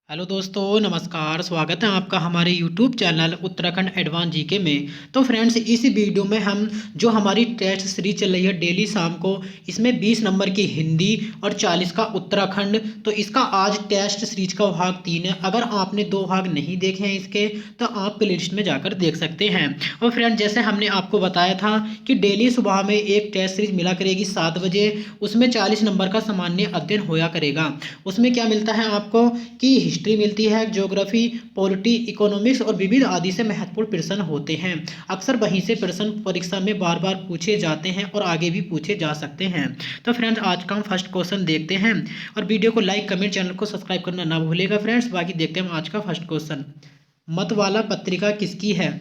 Hello दोस्तों, नमस्कार। स्वागत है आपका हमारे YouTube channel Uttarakhand advance GK में। तो फ्रेंड्स, इस वीडियो में हम जो हमारी टेस्ट सीरीज चल रही है डेली शाम को, इसमें 20 नंबर की हिंदी और 40 का उत्तराखंड, तो इसका आज टेस्ट सीरीज का भाग 3 है। अगर आपने 2 भाग नहीं देखे हैं इसके, तो आप प्लेलिस्ट में जाकर देख सकते हैं। और फ्रेंड, जैसे हमने आपको बताया था कि डेली सुबह में एक टेस्ट सीरीज मिला करेगी 7 बजे, उसमें 40 नंबर का सामान्य अध्ययन होया करेगा। उसमें क्या मिलता है आपको कि हिस्ट्री मिलती है, ज्योग्राफी, पॉलिटी, इकोनॉमिक्स और विविध आदि से महत्वपूर्ण प्रश्न होते हैं। अक्सर वहीं से प्रश्न परीक्षा में बार बार पूछे जाते हैं और आगे भी पूछे जा सकते हैं। तो फ्रेंड्स, आज का हम फर्स्ट क्वेश्चन देखते हैं और वीडियो को लाइक, कमेंट, चैनल को सब्सक्राइब करना ना भूलेगा फ्रेंड्स। बाकी देखते हैं हम आज का फर्स्ट क्वेश्चन। मतवाला पत्रिका किसकी है?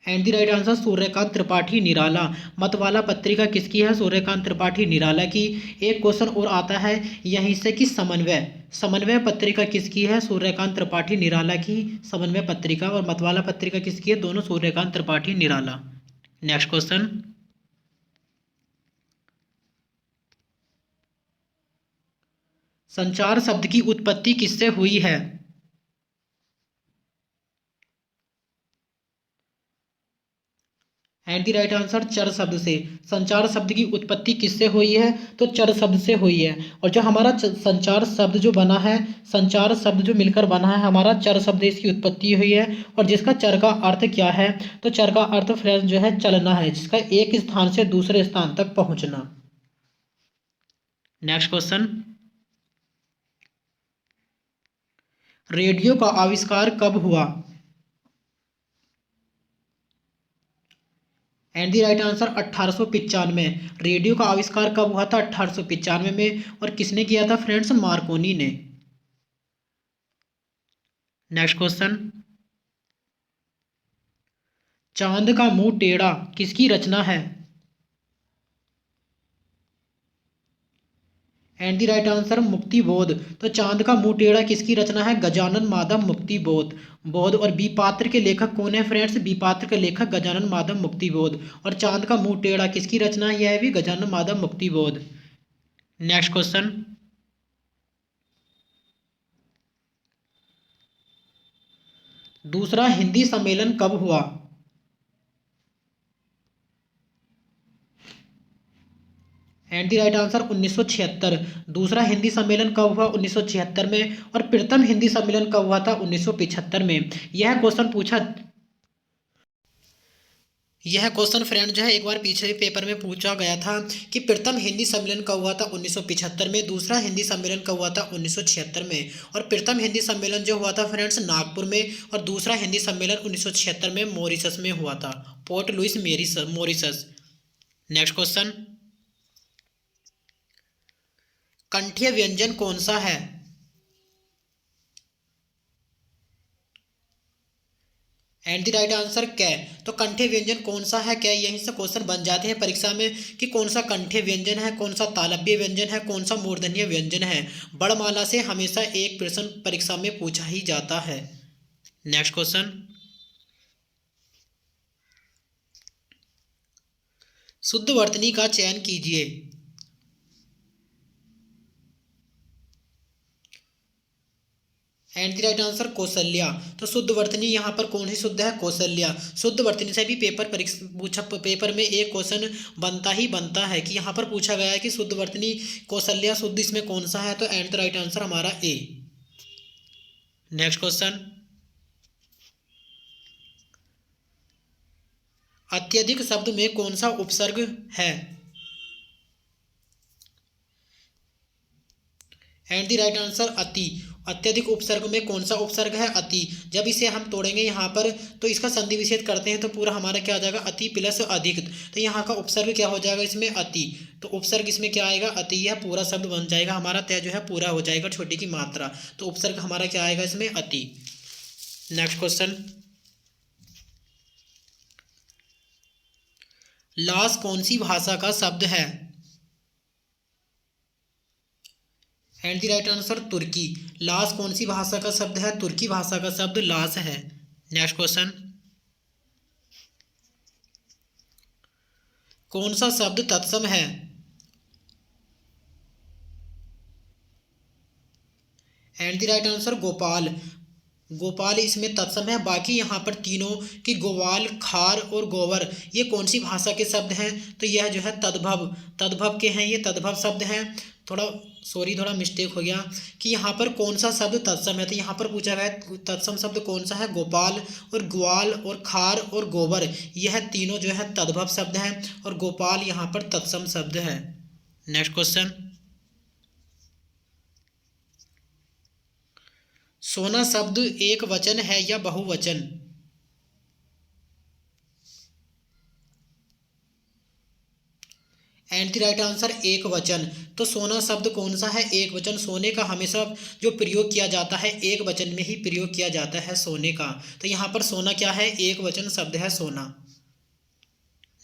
And the right answer Suryakant Tripathi Nirala. Matwala पत्रिका किसकी है? सूर्यकांत त्रिपाठी निराला की। एक क्वेश्चन और आता है यहीं से कि समन्वय समन्वय पत्रिका किसकी है? सूर्यकांत त्रिपाठी निराला की समन्वय पत्रिका। और मतवाला पत्रिका किसकी है? दोनों सूर्यकांत त्रिपाठी निराला। Next question. संचार शब्द की उत्पत्ति किससे हुई है? एंड द राइट आंसर चर शब्द से। संचार शब्द की उत्पत्ति किससे हुई है? तो चर शब्द से हुई है। और जो हमारा संचार शब्द जो बना है, संचार शब्द जो मिलकर बना है हमारा, चर शब्द इसकी उत्पत्ति हुई है। और जिसका चर का अर्थ क्या है? तो चर का अर्थ फ्रेंड जो है चलना है, जिसका एक स्थान से दूसरे स्थान तक पहुंचना। Next question. रेडियो का आविष्कार कब हुआ? And the right answer 1895। Radio का आविष्कार कब हुआ था? 1895 में। और किसने किया था फ्रेंड्स? मार्कोनी ने। Next question. चांद का मुंह टेढ़ा किसकी रचना है? एंड दी राइट आंसर मुक्ति बोध। तो चांद का मुंह टेढ़ा किसकी रचना है? गजानन माधव मुक्ति बोध बोध। और बी पात्र के लेखक कौन है फ्रेंड्स? बी पात्र के लेखक गजानन माधव मुक्ति बोध। और चांद का मुंह टेढ़ा किसकी रचना है? यह भी गजानन माधव मुक्ति बोध। Next question. दूसरा हिंदी सम्मेलन कब हुआ? And the right answer 1976। दूसरा हिंदी सम्मेलन कब हुआ? 1976 में। और प्रथम हिंदी सम्मेलन कब हुआ था? 1975 में। यह क्वेश्चन पूछा यह क्वेश्चन फ्रेंड जो है एक बार पीछे पेपर में पूछा गया था कि प्रथम हिंदी सम्मेलन कब हुआ था? 1975 में। दूसरा हिंदी सम्मेलन कब हुआ था? 1976 में। और प्रथम हिंदी सम्मेलन जो हुआ था फ्रेंड्स नागपुर में। और दूसरा हिंदी सम्मेलन 1976 में मॉरिशस में हुआ था, Port Louis Mauritius. Next question. कंठीय व्यंजन कौन सा है? एंड द राइट आंसर कै। तो कंठ्य व्यंजन कौन सा है? क्या यहीं से क्वेश्चन बन जाते हैं परीक्षा में कि कौन सा कंठ्य व्यंजन है, कौन सा तालव्य व्यंजन है, कौन सा मूर्धन्य व्यंजन है। बड़माला से हमेशा एक प्रश्न परीक्षा में पूछा ही जाता है। Next question. शुद्ध वर्तनी का चयन कीजिए। And the right answer Kaushalya. तो शुद्ध वर्तनी यहाँ पर कौन सी शुद्ध है? कौशल्या। शुद्ध वर्तनी से भी पेपर में एक क्वेश्चन बनता ही बनता है कि यहाँ पर पूछा गया है कि शुद्ध वर्तनी कौशल्या शुद्ध इसमें कौन सा है? तो एंड द राइट आंसर हमारा ए। Next question. अत्यधिक शब्द में कौन सा उपसर्ग है? एंड द राइट आंसर अति। अत्यधिक उपसर्ग में कौन सा उपसर्ग है? अति। जब इसे हम तोड़ेंगे यहाँ पर तो इसका संधि विच्छेद करते हैं तो पूरा हमारा क्या आ जाएगा? अति प्लस अधिक। तो यहाँ का उपसर्ग क्या हो जाएगा इसमें? अति। तो उपसर्ग इसमें क्या आएगा? अति। यह पूरा शब्द बन जाएगा हमारा, तय जो है पूरा हो जाएगा, छोटी की मात्रा। तो उपसर्ग हमारा क्या आएगा इसमें? अति। Next question. लाश कौन सी भाषा का शब्द है? एंड द राइट आंसर तुर्की। लाश कौन सी भाषा का शब्द है? तुर्की भाषा का शब्द लाश है। Next question. कौन सा शब्द तत्सम है? And the right answer Gopal. Gopal इसमें तत्सम है। बाकी यहाँ पर तीनों कि ग्वाल, खार और गोवर ये कौन सी भाषा के शब्द हैं, तो यह जो है तद्भव, तद्भव के हैं, ये तद्भव शब्द हैं। थोड़ा मिस्टेक हो गया कि यहाँ पर कौन सा शब्द तत्सम है, तो यहाँ पर पूछा गया है तत्सम शब्द कौन सा है। गोपाल और ग्वाल और खार और गोबर यह तीनों जो है तद्भव शब्द हैं और गोपाल यहाँ पर तत्सम शब्द है। नेक्स्ट क्वेश्चन, सोना शब्द एक वचन है या बहुवचन। एंड द राइट आंसर एक वचन। तो सोना शब्द कौन सा है, एक वचन। सोने का हमेशा जो प्रयोग किया जाता है एक वचन में ही प्रयोग किया जाता है सोने का। तो यहाँ पर सोना क्या है, एक वचन शब्द है सोना।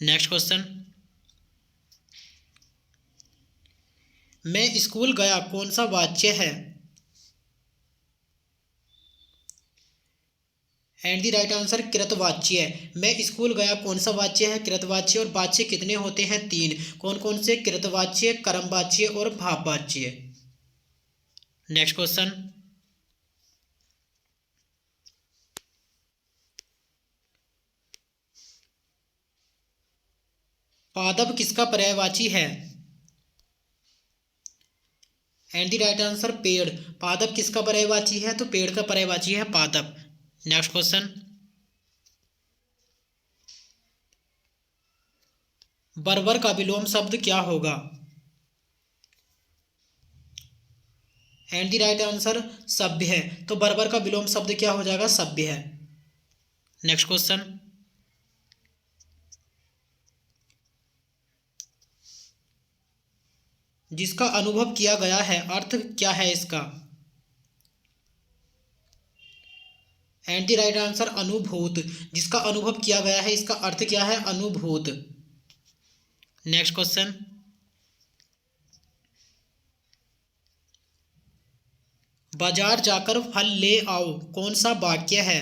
नेक्स्ट क्वेश्चन, मैं स्कूल गया कौन सा वाच्य है। एंड द राइट आंसर कृतवाच्य। मैं स्कूल गया कौन सा वाच्य है, कृतवाच्य। और वाच्य कितने होते हैं, 3। कौन कौन से, कृतवाच्य, कर्मवाच्य और भाववाच्य। नेक्स्ट क्वेश्चन, पादप किसका पर्यायवाची है। एंड द राइट आंसर पेड़। पादप किसका पर्यायवाची है, तो पेड़ का पर्यायवाची है पादप। नेक्स्ट क्वेश्चन, बर्बर का विलोम शब्द क्या होगा। एंड द राइट आंसर सभ्य है। तो बर्बर का विलोम शब्द क्या हो जाएगा, सभ्य है। नेक्स्ट क्वेश्चन, जिसका अनुभव किया गया है अर्थ क्या है इसका। एंड द राइट आंसर अनुभूत। जिसका अनुभव किया गया है इसका अर्थ क्या है, अनुभूत। नेक्स्ट क्वेश्चन, बाजार जाकर फल ले आओ कौन सा वाक्य है।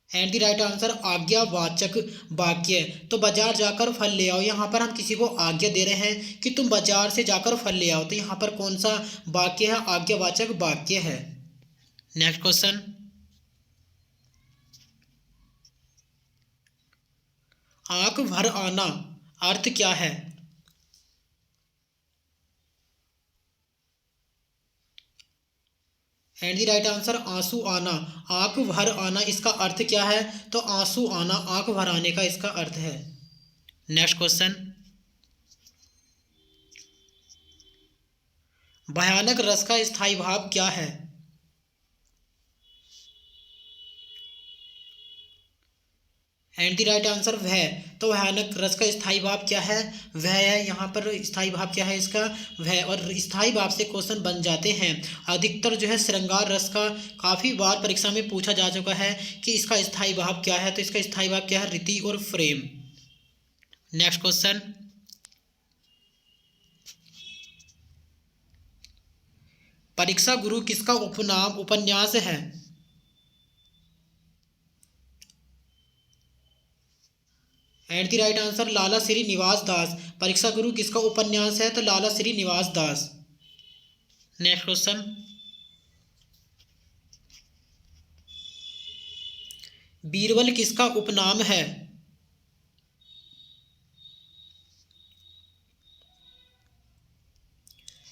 एंड द राइट आंसर आज्ञावाचक वाक्य। तो बाजार जाकर फल ले आओ, यहाँ पर हम किसी को आज्ञा दे रहे हैं कि तुम बाजार से जाकर फल ले आओ, तो यहाँ पर कौन सा वाक्य है, आज्ञावाचक वाक्य है। नेक्स्ट क्वेश्चन, आंख भर आना अर्थ क्या है। एंड द राइट आंसर आंसू आना। आंख भर आना इसका अर्थ क्या है, तो आंसू आना, आंख भर आने का इसका अर्थ है। नेक्स्ट क्वेश्चन, भयानक रस का स्थायी भाव क्या है। एंड द राइट आंसर वह। तो भयानक रस का स्थायी भाव क्या है, वह है। यहाँ पर स्थायी भाव क्या है इसका, वह। और स्थायी भाव से क्वेश्चन बन जाते हैं। अधिकतर जो है श्रृंगार रस का काफ़ी बार परीक्षा में पूछा जा चुका है कि इसका स्थायी भाव क्या है, तो इसका स्थायी भाव क्या है, रीति और फ्रेम। नेक्स्ट क्वेश्चन, परीक्षा गुरु किसका उपनाम उपन्यास है। एंड द राइट आंसर लाला श्री निवास दास। परीक्षा गुरु किसका उपन्यास है, तो लाला श्री निवास दास। नेक्स्ट क्वेश्चन, बीरबल किसका उपनाम है।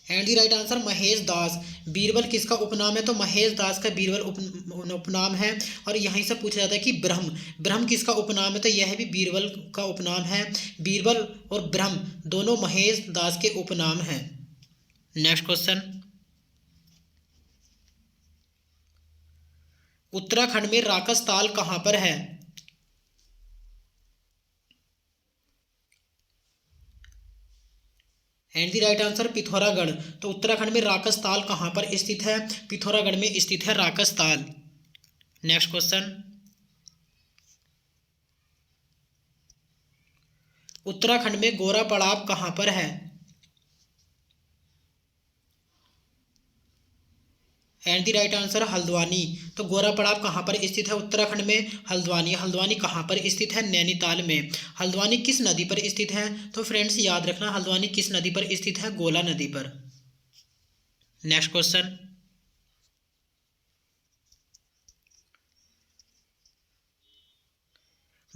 And the right answer Mahesh Das. Birbal किसका उपनाम है, तो महेश दास का बीरबल उपनाम है। और यहीं से पूछा जाता है कि ब्रह्म किसका उपनाम है, तो यह भी बीरबल का उपनाम है। बीरबल और ब्रह्म दोनों महेश दास के उपनाम हैं। नेक्स्ट क्वेश्चन, उत्तराखंड में राकस ताल कहाँ पर है। And the right answer Pithoragarh. तो उत्तराखंड में राकस ताल कहाँ पर स्थित है, पिथौरागढ़ में स्थित है राकस ताल। नेक्स्ट क्वेश्चन, उत्तराखंड में गोरा पड़ाव कहाँ पर है। And the right answer Haldwani. तो गोरा पड़ाव कहाँ पर स्थित है, उत्तराखंड में हल्द्वानी। हल्द्वानी कहाँ पर स्थित है, नैनीताल में। हल्द्वानी किस नदी पर स्थित है, तो फ्रेंड्स याद रखना हल्द्वानी किस नदी पर स्थित है, गोला नदी पर। नेक्स्ट क्वेश्चन,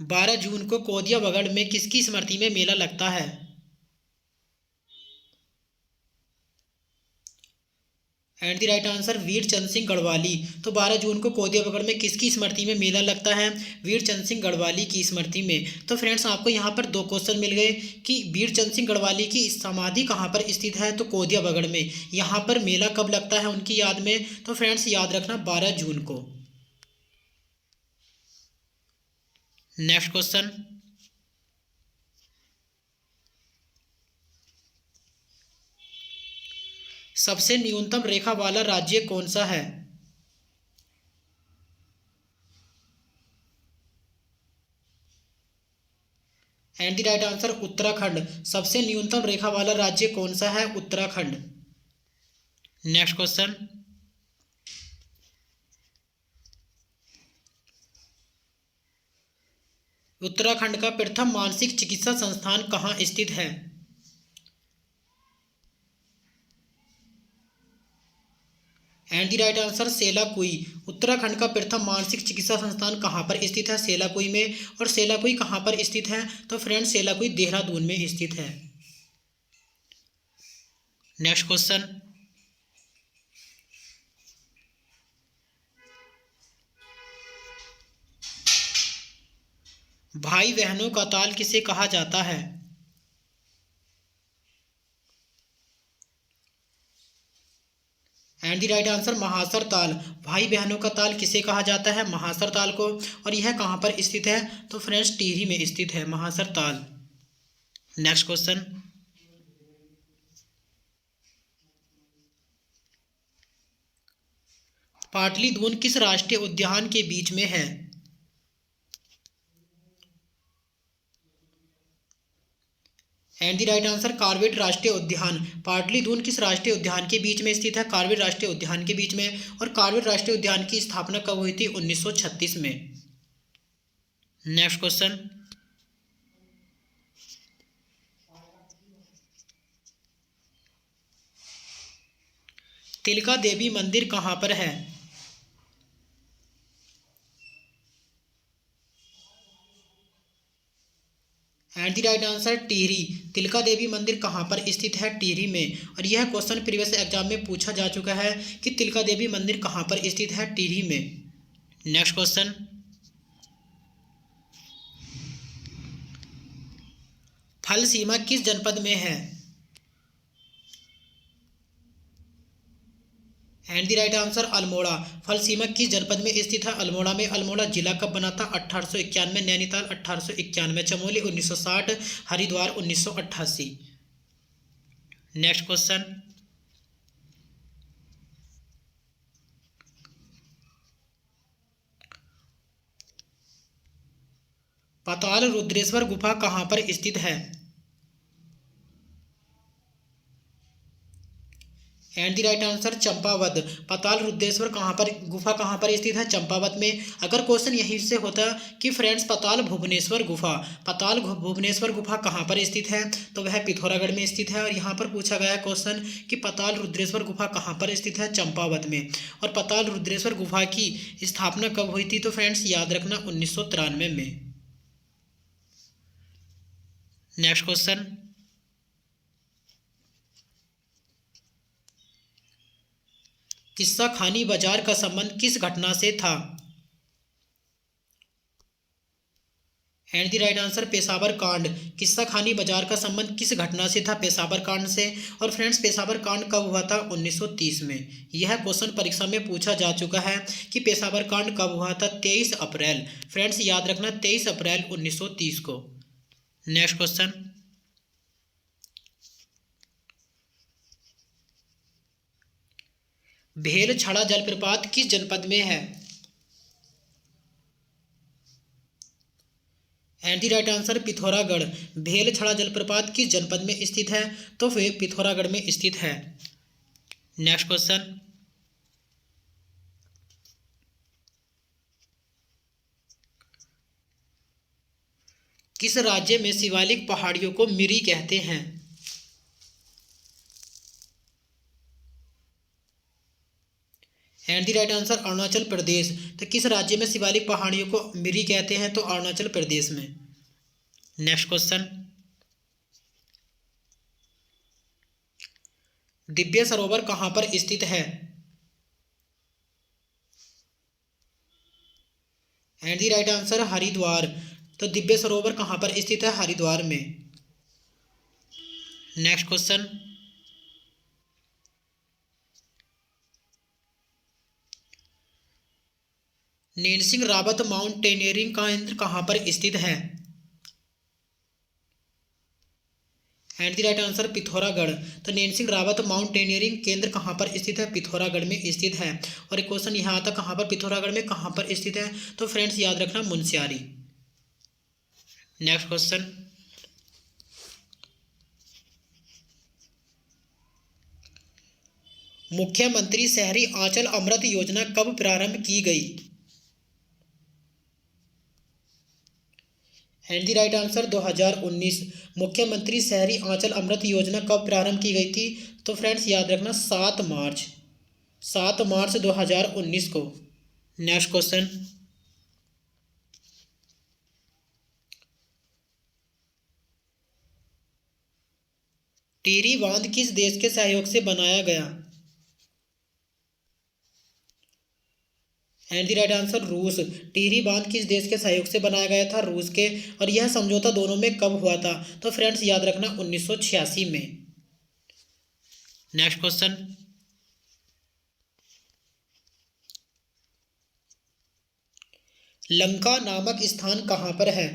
12 जून को कोदिया बगड़ में किसकी स्मृति में मेला लगता है? एंड द राइट आंसर वीर चंद सिंह गढ़वाली। तो 12 जून को कोदिया बगड़ में किसकी स्मृति में मेला लगता है? वीर चंद सिंह गढ़वाली की स्मृति में। तो फ्रेंड्स आपको यहाँ पर 2 क्वेश्चन मिल गए कि वीर चंद सिंह गढ़वाली की समाधि कहाँ पर स्थित है? तो कोदिया बगड़ में। यहाँ पर मेला कब लगता है उनकी याद में? तो फ्रेंड्स याद रखना 12 जून को। नेक्स्ट क्वेश्चन, सबसे न्यूनतम रेखा वाला राज्य कौन सा है? And the right answer Uttarakhand. सबसे न्यूनतम रेखा वाला राज्य कौन सा है? उत्तराखंड। नेक्स्ट क्वेश्चन, उत्तराखंड का प्रथम मानसिक चिकित्सा संस्थान कहाँ स्थित है? And the right answer Selaqui. Uttarakhand का प्रथम मानसिक चिकित्सा संस्थान कहाँ पर स्थित है? सेलाकुई में। और सेलाकुई कहाँ पर स्थित है? तो फ्रेंड्स सेलाकुई देहरादून में स्थित है। नेक्स्ट क्वेश्चन, भाई बहनों का ताल किसे कहा जाता है? एंड द राइट आंसर महासर ताल। भाई बहनों का ताल किसे कहा जाता है? महासर ताल को। और यह कहाँ पर स्थित है? तो फ्रेंड्स टिहरी में स्थित है महासर ताल। नेक्स्ट क्वेश्चन, पाटलिपुत्र किस राष्ट्रीय उद्यान के बीच में है? And the right answer Corbett राष्ट्रीय उद्यान। पाटलिपुत्र किस राष्ट्रीय उद्यान के बीच में स्थित है? कार्बेट राष्ट्रीय उद्यान के बीच में। और कार्बेट राष्ट्रीय उद्यान की स्थापना कब हुई थी? 1936 में। नेक्स्ट क्वेश्चन, तिलका देवी मंदिर कहाँ पर है? And the right answer Tehri. Tilka Devi मंदिर कहाँ पर स्थित है? टिहरी में। और यह क्वेश्चन प्रीवियस एग्जाम में पूछा जा चुका है कि तिलका देवी मंदिर कहाँ पर स्थित है? टिहरी में। नेक्स्ट क्वेश्चन, फल सीमा किस जनपद में है? And the right answer Almora. फल सीमा किस जनपद में स्थित है? अल्मोड़ा में। अल्मोड़ा जिला कब बना था? 1891। नैनीताल 1891। चमोली 1960। हरिद्वार 1988। नेक्स्ट क्वेश्चन, पाताल रुद्रेश्वर गुफा कहाँ पर स्थित है? And the right answer Champawat. Patal Rudreshwar कहाँ पर गुफा कहाँ पर स्थित है? चंपावत में। अगर क्वेश्चन यहीं से होता कि फ्रेंड्स पाताल भुवनेश्वर गुफा, पाताल भुवनेश्वर गुफा कहाँ पर स्थित है? तो वह पिथौरागढ़ में स्थित है। और यहाँ पर पूछा गया है क्वेश्चन कि पाताल रुद्रेश्वर गुफा कहाँ पर स्थित है? चंपावत में। और पाताल रुद्रेश्वर गुफा की स्थापना कब हुई थी? तो फ्रेंड्स याद रखना 1993 में। नेक्स्ट क्वेश्चन, किस्सा खानी बाजार का संबंध किस घटना से था? And the right answer Peshawar कांड। किस्सा खानी बाजार का संबंध किस घटना से था? पेशावर कांड से। और फ्रेंड्स पेशावर कांड कब हुआ था? 1930 में। यह क्वेश्चन परीक्षा में पूछा जा चुका है कि पेशावर कांड कब हुआ था? 23 अप्रैल। फ्रेंड्स याद रखना 23 अप्रैल 1930 को। नेक्स्ट क्वेश्चन, भेल छड़ा जलप्रपात किस जनपद में है? And the right answer Pithoragarh. भेल छड़ा जलप्रपात किस जनपद में स्थित है? तो फिर पिथौरागढ़ में स्थित है। नेक्स्ट क्वेश्चन, किस राज्य में शिवालिक पहाड़ियों को मिरी कहते हैं? And the right answer Arunachal Pradesh. तो किस राज्य में शिवालिक पहाड़ियों को मिरी कहते हैं? तो अरुणाचल प्रदेश में। नेक्स्ट क्वेश्चन, दिव्य सरोवर कहाँ पर स्थित है? And the right answer Haridwar. तो दिव्य सरोवर कहाँ पर स्थित है? हरिद्वार में। Next question, Nain Singh Rawat mountaineering केंद्र कहाँ पर स्थित है? And the right answer Pithoragarh. तो नैनसिंग रावत माउंटेनियरिंग केंद्र कहाँ पर स्थित है? पिथौरागढ़ में स्थित है। और एक क्वेश्चन यहाँ आता कहाँ पर? पिथौरागढ़ में कहाँ पर स्थित है? तो फ्रेंड्स याद रखना मुनस्यारी। नेक्स्ट क्वेश्चन, मुख्यमंत्री शहरी आंचल अमृत योजना कब प्रारंभ की गई? And the right answer 2019। मुख्यमंत्री शहरी आंचल अमृत योजना कब प्रारंभ की गई थी? तो फ्रेंड्स याद रखना 7 मार्च 2019 को। नेक्स्ट क्वेश्चन, टिहरी बांध किस देश के सहयोग से बनाया गया? एंड द राइट आंसर रूस। टिहरी बांध किस देश के सहयोग से बनाया गया था? रूस के। और यह समझौता दोनों में कब हुआ था? तो फ्रेंड्स याद रखना 1986 में। नेक्स्ट क्वेश्चन, लंका नामक स्थान कहाँ पर है?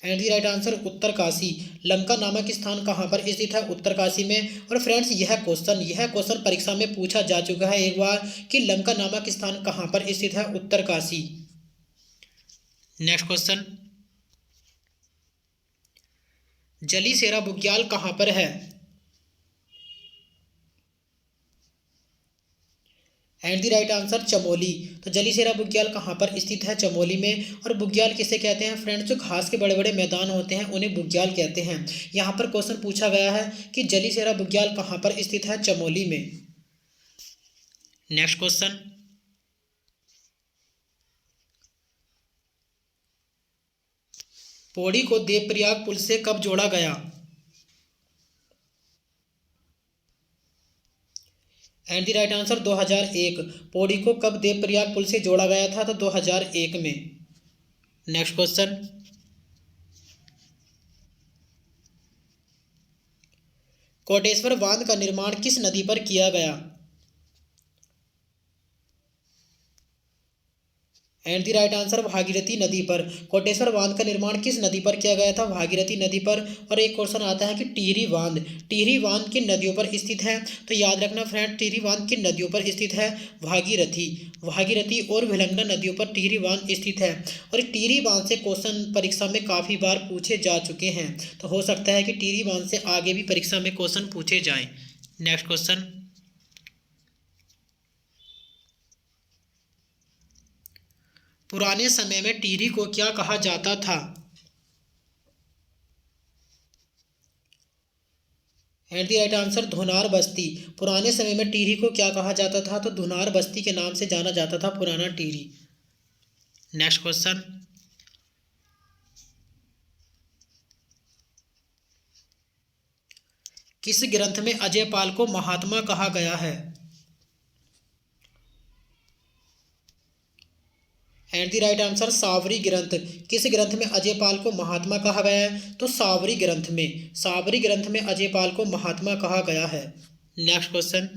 And the right answer Uttarkashi. Lanka नामक स्थान कहाँ पर स्थित है? उत्तरकाशी में। और फ्रेंड्स यह क्वेश्चन परीक्षा में पूछा जा चुका है एक बार कि लंका नामक स्थान कहाँ पर स्थित है? उत्तरकाशी। नेक्स्ट क्वेश्चन, जलीसेरा बुग्याल कहाँ पर है? And the right answer Chamoli. तो जलीसेरा बुग्याल कहाँ पर स्थित है? चमोली में। और बुग्याल किसे कहते हैं फ्रेंड्स? जो घास के बड़े बड़े मैदान होते हैं उन्हें बुग्याल कहते हैं। यहाँ पर क्वेश्चन पूछा गया है कि जलीसेरा बुग्याल कहाँ पर स्थित है? चमोली में। नेक्स्ट क्वेश्चन, पौड़ी को देवप्रयाग पुल से कब जोड़ा गया? And the right answer 2001। Pauri को कब देवप्रयाग पुल से जोड़ा गया था? तो 2001 में। नेक्स्ट क्वेश्चन, कोटेश्वर बांध का निर्माण किस नदी पर किया गया? And the right answer Bhagirathi नदी पर। कोटेश्वर बांध का निर्माण किस नदी पर किया गया था? भागीरथी नदी पर। और एक क्वेश्चन आता है कि टिहरी बांध किन नदियों पर स्थित है? तो याद रखना फ्रेंड, टिहरी बांध किन नदियों पर स्थित है? भागीरथी और विलंगना नदियों पर टिहरी बांध स्थित है। और टिहरी बांध से क्वेश्चन परीक्षा में काफ़ी बार पूछे जा चुके हैं, तो हो सकता है कि टिहरी बांध से आगे भी परीक्षा में क्वेश्चन पूछे जाएं। नेक्स्ट क्वेश्चन, पुराने समय में टिहरी को क्या कहा जाता था? एंड द राइट आंसर धुनार बस्ती। पुराने समय में टिहरी को क्या कहा जाता था? तो धुनार बस्ती के नाम से जाना जाता था पुराना टिहरी। नेक्स्ट क्वेश्चन, किस ग्रंथ में अजयपाल को महात्मा कहा गया है? एंड द राइट आंसर सावरी ग्रंथ। किस ग्रंथ में अजयपाल को महात्मा कहा गया है? तो सावरी ग्रंथ में अजयपाल को महात्मा कहा गया है। नेक्स्ट क्वेश्चन,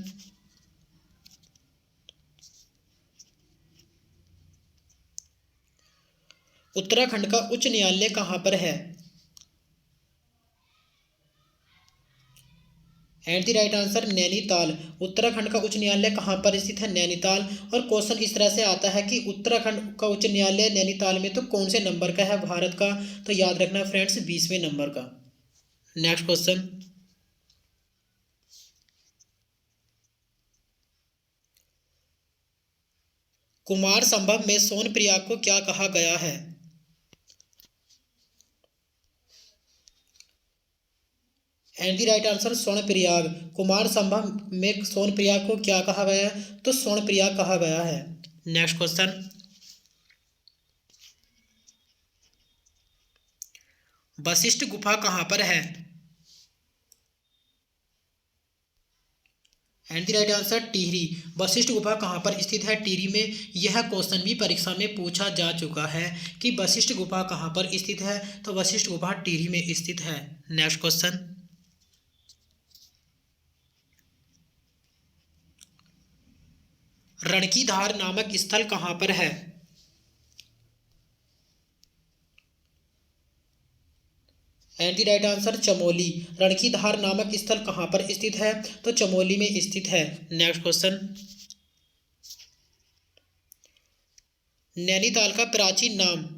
उत्तराखंड का उच्च न्यायालय कहाँ पर है? And the right answer Nainital. Uttarakhand का उच्च न्यायालय कहाँ पर स्थित है? नैनीताल। और क्वेश्चन इस तरह से आता है कि उत्तराखंड का उच्च न्यायालय नैनीताल में तो कौन से नंबर का है भारत का? तो याद रखना फ्रेंड्स 20वें नंबर का। नेक्स्ट क्वेश्चन, कुमार संभव में सोनप्रिया को क्या कहा गया है? And the right answer Sonprayag. Kumar संभव में सोनप्रयाग को क्या कहा गया है? तो सोनप्रयाग कहा गया है। नेक्स्ट क्वेश्चन, वशिष्ठ गुफा कहाँ पर है? And the right answer Tehri. Vashishtha गुफा कहाँ पर स्थित है? टिहरी में। यह क्वेश्चन भी परीक्षा में पूछा जा चुका है कि वशिष्ठ गुफा कहाँ पर स्थित है, तो वशिष्ठ गुफा टिहरी में स्थित है। नेक्स्ट क्वेश्चन, रणकीधार नामक स्थल कहाँ पर है? And the right answer Chamoli. Rankidhar नामक स्थल कहाँ पर स्थित है? तो चमोली में स्थित है। नेक्स्ट क्वेश्चन, नैनीताल का प्राचीन नाम?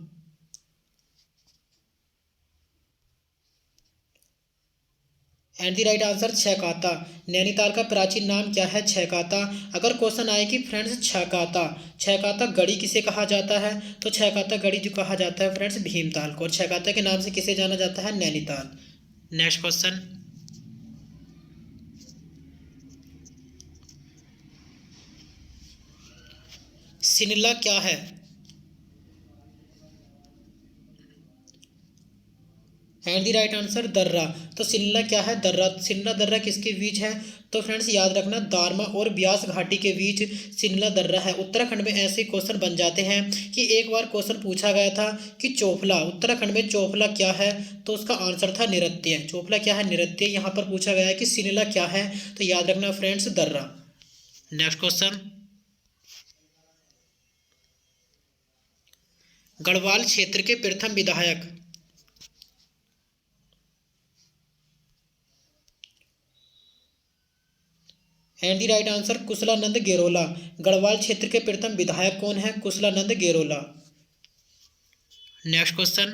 And the right answer Chhakhata. Nainital का प्राचीन नाम क्या है? छहकाता। अगर क्वेश्चन आए कि फ्रेंड्स छहकाता, छहकाता गढ़ी किसे कहा जाता है? तो छहकाता गढ़ी जो कहा जाता है फ्रेंड्स भीमताल को, और छहकाता के नाम से किसे जाना जाता है? नैनीताल। नेक्स्ट क्वेश्चन, सिनला क्या है? एंड द राइट आंसर दर्रा। तो सिनला क्या है? दर्रा। सिनला दर्रा किसके बीच है? तो फ्रेंड्स याद रखना, दारमा और ब्यास घाटी के बीच सिनला दर्रा है। उत्तराखंड में ऐसे क्वेश्चन बन जाते हैं कि एक बार क्वेश्चन पूछा गया था कि चोफला, उत्तराखंड में चोफला क्या है? तो उसका आंसर था नृत्य। चोफला क्या है? नृत्य। यहाँ पर पूछा गया है कि सिनला क्या है? तो याद रखना फ्रेंड्स दर्रा। नेक्स्ट क्वेश्चन, गढ़वाल क्षेत्र के प्रथम विधायक? And the right answer Kushalanand Gairola. Garhwal क्षेत्र के प्रथम विधायक कौन है? कुशलानंद गेरोला। नेक्स्ट क्वेश्चन,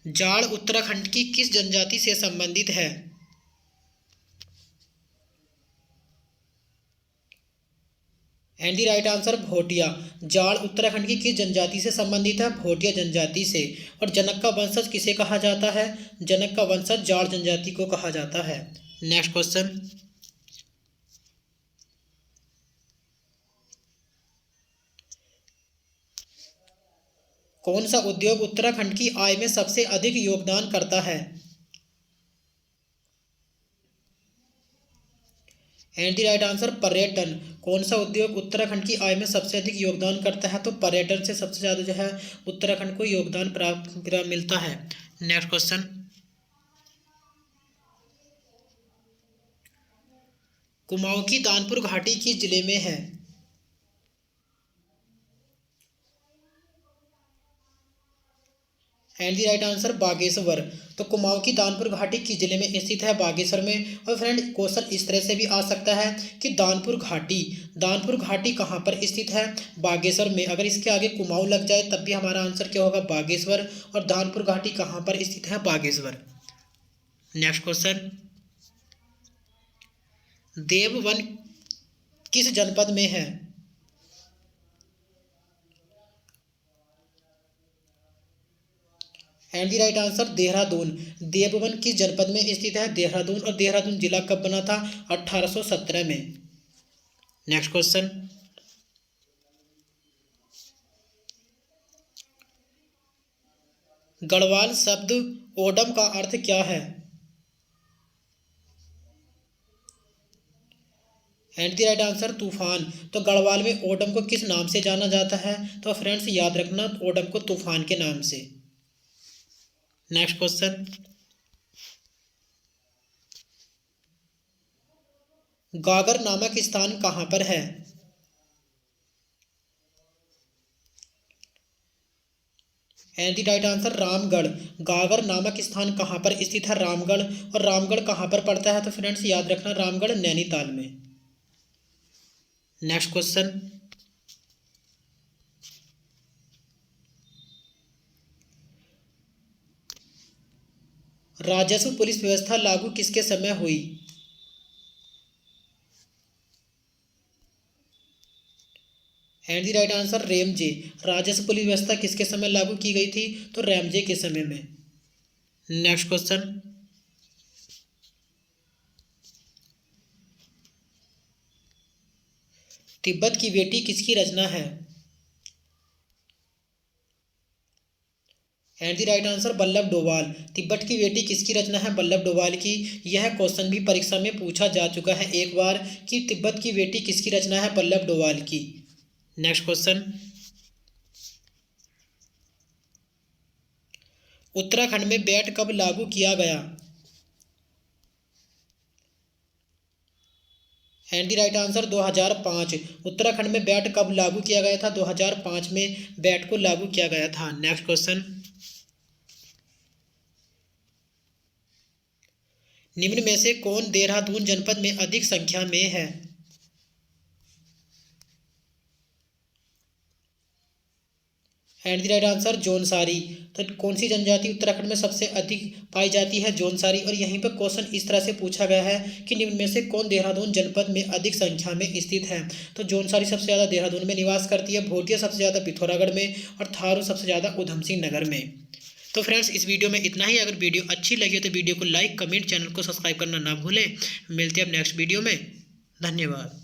जाड़ उत्तराखंड की किस जनजाति से संबंधित है? And the right answer Bhotia. Jad Uttarakhand की किस जनजाति से संबंधित है? भोटिया जनजाति से। और जनक का वंशज किसे कहा जाता है? जनक का वंशज जाड़ जनजाति को कहा जाता है। नेक्स्ट क्वेश्चन, कौन सा उद्योग उत्तराखंड की आय में सबसे अधिक योगदान करता है? एंड द राइट आंसर पर्यटन। कौन सा उद्योग उत्तराखंड की आय में सबसे अधिक योगदान करता है? तो पर्यटन से सबसे ज़्यादा जो है उत्तराखंड को योगदान प्राप्त मिलता है। नेक्स्ट क्वेश्चन, कुमाऊं की दानपुर घाटी किस जिले में है? And the right answer Bageshwar. तो कुमाऊं की दानपुर घाटी किस जिले में स्थित है? बागेश्वर में। और फ्रेंड क्वेश्चन इस तरह से भी आ सकता है कि दानपुर घाटी कहाँ पर स्थित है? बागेश्वर में। अगर इसके आगे कुमाऊं लग जाए तब भी हमारा आंसर क्या होगा? बागेश्वर। और दानपुर घाटी कहाँ पर स्थित है? बागेश्वर। नेक्स्ट क्वेश्चन, देववन किस जनपद में है? And the right answer Dehradun. Devvan किस जनपद में स्थित है? देहरादून। और देहरादून जिला कब बना था? 1817 में। नेक्स्ट क्वेश्चन, गढ़वाल शब्द ओडम का अर्थ क्या है? एंड द राइट आंसर तूफान। तो गढ़वाल में ओडम को किस नाम से जाना जाता है? तो फ्रेंड्स याद रखना ओडम को तूफान के नाम से। नेक्स्ट क्वेश्चन, गागर नामक स्थान कहाँ पर है? And the right answer Ramgarh. गागर नामक स्थान कहाँ पर स्थित है? रामगढ़। और रामगढ़ कहाँ पर पड़ता है? तो फ्रेंड्स याद रखना रामगढ़ नैनीताल में। नेक्स्ट क्वेश्चन, राजस्व पुलिस व्यवस्था लागू किसके समय हुई? And the right answer Ramsay. राजस्व पुलिस व्यवस्था किसके समय लागू की गई थी? तो रेमजे के समय में। नेक्स्ट क्वेश्चन, तिब्बत की बेटी किसकी रचना है? And the right answer Vallabh Doval. Tibet की बेटी किसकी रचना है? वल्लभ डोभाल की। यह क्वेश्चन भी परीक्षा में पूछा जा चुका है एक बार कि तिब्बत की बेटी किसकी रचना है? वल्लभ डोभाल की। नेक्स्ट क्वेश्चन, उत्तराखंड में बैट कब लागू किया गया? And the right answer 2005। Uttarakhand में बैट कब लागू किया गया था? 2005 में बैट को लागू किया गया था। नेक्स्ट क्वेश्चन, निम्न में से कौन देहरादून जनपद में अधिक संख्या में है? And the right answer Jaunsari. तो कौन सी जनजाति उत्तराखंड में सबसे अधिक पाई जाती है? जौनसारी। और यहीं पर क्वेश्चन इस तरह से पूछा गया है कि निम्न में से कौन देहरादून जनपद में अधिक संख्या में स्थित है? तो जौनसारी सबसे ज़्यादा देहरादून में निवास करती है, भोटिया सबसे ज़्यादा पिथौरागढ़ में और थारू सबसे ज़्यादा उधम सिंह नगर में। तो फ्रेंड्स, इस वीडियो में इतना ही। अगर वीडियो अच्छी लगी तो वीडियो को लाइक, कमेंट, चैनल को सब्सक्राइब करना ना भूलें। मिलते हैं अब नेक्स्ट वीडियो में। धन्यवाद।